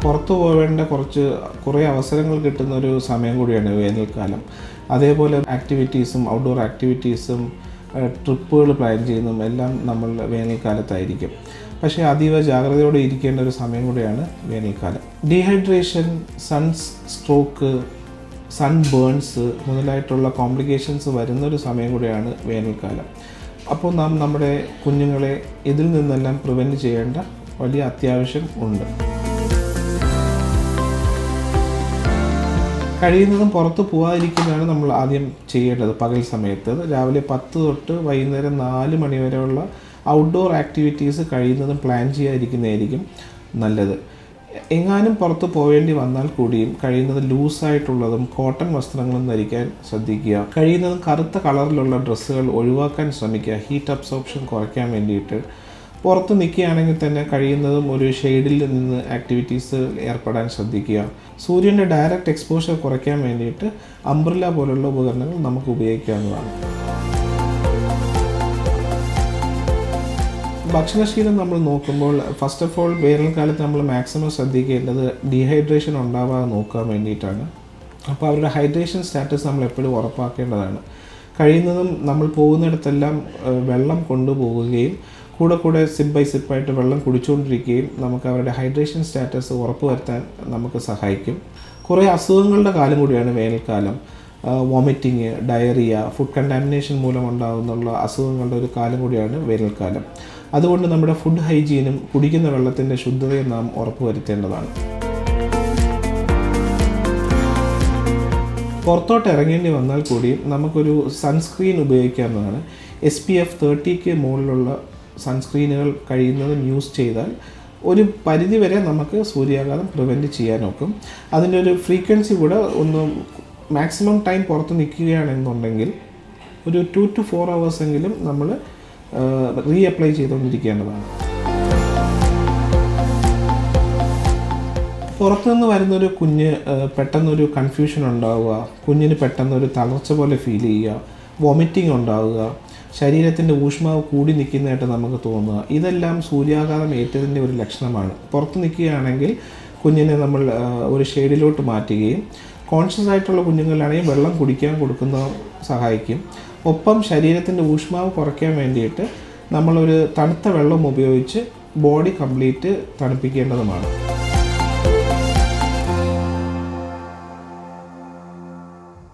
പുറത്തു പോവേണ്ട കുറേ അവസരങ്ങൾ കിട്ടുന്ന ഒരു സമയം കൂടിയാണ് വേനൽക്കാലം. അതേപോലെ ആക്ടിവിറ്റീസും ഔട്ട്ഡോർ ആക്ടിവിറ്റീസും ട്രിപ്പുകൾ പ്ലാൻ ചെയ്യുന്നതും എല്ലാം നമ്മൾ വേനൽക്കാലത്തായിരിക്കും. പക്ഷേ അതീവ ജാഗ്രതയോടെ ഇരിക്കേണ്ട ഒരു സമയം കൂടിയാണ് വേനൽക്കാലം. ഡീഹൈഡ്രേഷൻ, സൺസ്ട്രോക്ക്, സൺബേൺസ് മുതലായിട്ടുള്ള കോംപ്ലിക്കേഷൻസ് വരുന്നൊരു സമയം കൂടിയാണ് വേനൽക്കാലം. അപ്പോൾ നാം നമ്മുടെ കുഞ്ഞുങ്ങളെ ഇതിൽ നിന്നെല്ലാം പ്രിവെൻറ്റ് ചെയ്യേണ്ട വലിയ അത്യാവശ്യം ഉണ്ട്. കഴിയുന്നതും പുറത്ത് പോകാതിരിക്കുന്നതാണ് നമ്മൾ ആദ്യം ചെയ്യേണ്ടത്. പകൽ സമയത്ത് രാവിലെ 10 തൊട്ട് വൈകുന്നേരം 4 മണി വരെയുള്ള ഔട്ട്ഡോർ ആക്ടിവിറ്റീസ് കഴിയുന്നതും പ്ലാൻ ചെയ്യാതിരിക്കുന്നതായിരിക്കും നല്ലത്. എങ്ങാനും പുറത്ത് പോവേണ്ടി വന്നാൽ കൂടിയും കഴിയുന്നത് ലൂസായിട്ടുള്ളതും കോട്ടൺ വസ്ത്രങ്ങളും ധരിക്കാൻ ശ്രദ്ധിക്കുക. കഴിയുന്നതും കറുത്ത കളറിലുള്ള ഡ്രസ്സുകൾ ഒഴിവാക്കാൻ ശ്രമിക്കുക. ഹീറ്റ് അബ്സോർപ്ഷൻ കുറയ്ക്കാൻ വേണ്ടിയിട്ട് പുറത്ത് നിൽക്കുകയാണെങ്കിൽ തന്നെ കഴിയുന്നതും ഒരു ഷെയ്ഡിൽ നിന്ന് ആക്ടിവിറ്റീസ് ഏർപ്പെടാൻ ശ്രദ്ധിക്കുക. സൂര്യൻ്റെ ഡയറക്റ്റ് എക്സ്പോഷർ കുറയ്ക്കാൻ വേണ്ടിയിട്ട് അംബ്രല്ല പോലുള്ള ഉപകരണങ്ങൾ നമുക്ക് ഉപയോഗിക്കാവുന്നതാണ്. ഭക്ഷണശീലം നമ്മൾ നോക്കുമ്പോൾ ഫസ്റ്റ് ഓഫ് ഓൾ വേനൽക്കാലത്ത് നമ്മൾ മാക്സിമം ശ്രദ്ധിക്കേണ്ടത് ഡീഹൈഡ്രേഷൻ ഉണ്ടാവാതെ നോക്കാൻ വേണ്ടിയിട്ടാണ്. അപ്പോൾ അവരുടെ ഹൈഡ്രേഷൻ സ്റ്റാറ്റസ് നമ്മൾ എപ്പോഴും ഉറപ്പാക്കേണ്ടതാണ്. കഴിയുന്നതും നമ്മൾ പോകുന്നിടത്തെല്ലാം വെള്ളം കൊണ്ടുപോകുകയും കൂടെ സിപ്പ് ബൈ സിപ്പായിട്ട് വെള്ളം കുടിച്ചുകൊണ്ടിരിക്കുകയും നമുക്ക് അവരുടെ ഹൈഡ്രേഷൻ സ്റ്റാറ്റസ് ഉറപ്പുവരുത്താൻ നമുക്ക് സഹായിക്കും. കുറേ അസുഖങ്ങളുടെ കാലം കൂടിയാണ് വേനൽക്കാലം. വോമിറ്റിങ്, ഡയറിയ, ഫുഡ് കണ്ടാമിനേഷൻ മൂലം ഉണ്ടാകുന്നുള്ള അസുഖങ്ങളുടെ ഒരു കാലം കൂടിയാണ് വേനൽക്കാലം. അതുകൊണ്ട് നമ്മുടെ ഫുഡ് ഹൈജീനും കുടിക്കുന്ന വെള്ളത്തിൻ്റെ ശുദ്ധതയും നാം ഉറപ്പുവരുത്തേണ്ടതാണ്. പുറത്തോട്ട് ഇറങ്ങേണ്ടി വന്നാൽ കൂടി നമുക്കൊരു സൺസ്ക്രീൻ ഉപയോഗിക്കാവുന്നതാണ്. SPF 30ക്ക് മുകളിലുള്ള സൺസ്ക്രീനുകൾ കഴിയുന്നതും യൂസ് ചെയ്താൽ ഒരു പരിധിവരെ നമുക്ക് സൂര്യാഘാതം പ്രിവെൻറ്റ് ചെയ്യാനൊക്കും. അതിൻ്റെ ഒരു ഫ്രീക്വൻസി കൂടെ ഒന്ന് മാക്സിമം ടൈം പുറത്ത് നിൽക്കുകയാണെന്നുണ്ടെങ്കിൽ ഒരു 2 to 4 hours എങ്കിലും നമ്മൾ റീഅപ്ലൈ ചെയ്തുകൊണ്ടിരിക്കേണ്ടതാണ്. പുറത്തുനിന്ന് വരുന്നൊരു കുഞ്ഞ് പെട്ടെന്നൊരു കൺഫ്യൂഷൻ ഉണ്ടാവുക, കുഞ്ഞിന് പെട്ടെന്നൊരു തളർച്ച പോലെ ഫീൽ ചെയ്യുക, വോമിറ്റിംഗ് ഉണ്ടാവുക, ശരീരത്തിൻ്റെ ഊഷ്മാവ് കൂടി നിൽക്കുന്നതായിട്ട് നമുക്ക് തോന്നുക, ഇതെല്ലാം സൂര്യാഘാതം ഏറ്റതിൻ്റെ ഒരു ലക്ഷണമാണ്. പുറത്ത് നിൽക്കുകയാണെങ്കിൽ കുഞ്ഞിനെ നമ്മൾ ഒരു ഷെയ്ഡിലോട്ട് മാറ്റുകയും കോൺഷ്യസ് ആയിട്ടുള്ള കുഞ്ഞുങ്ങളാണെങ്കിൽ വെള്ളം കുടിക്കാൻ കൊടുക്കുന്ന സഹായിക്കും. ഒപ്പം ശരീരത്തിൻ്റെ ഊഷ്മാവ് കുറയ്ക്കാൻ വേണ്ടിയിട്ട് നമ്മളൊരു തണുത്ത വെള്ളം ഉപയോഗിച്ച് ബോഡി കംപ്ലീറ്റ് തണുപ്പിക്കേണ്ടതുമാണ്.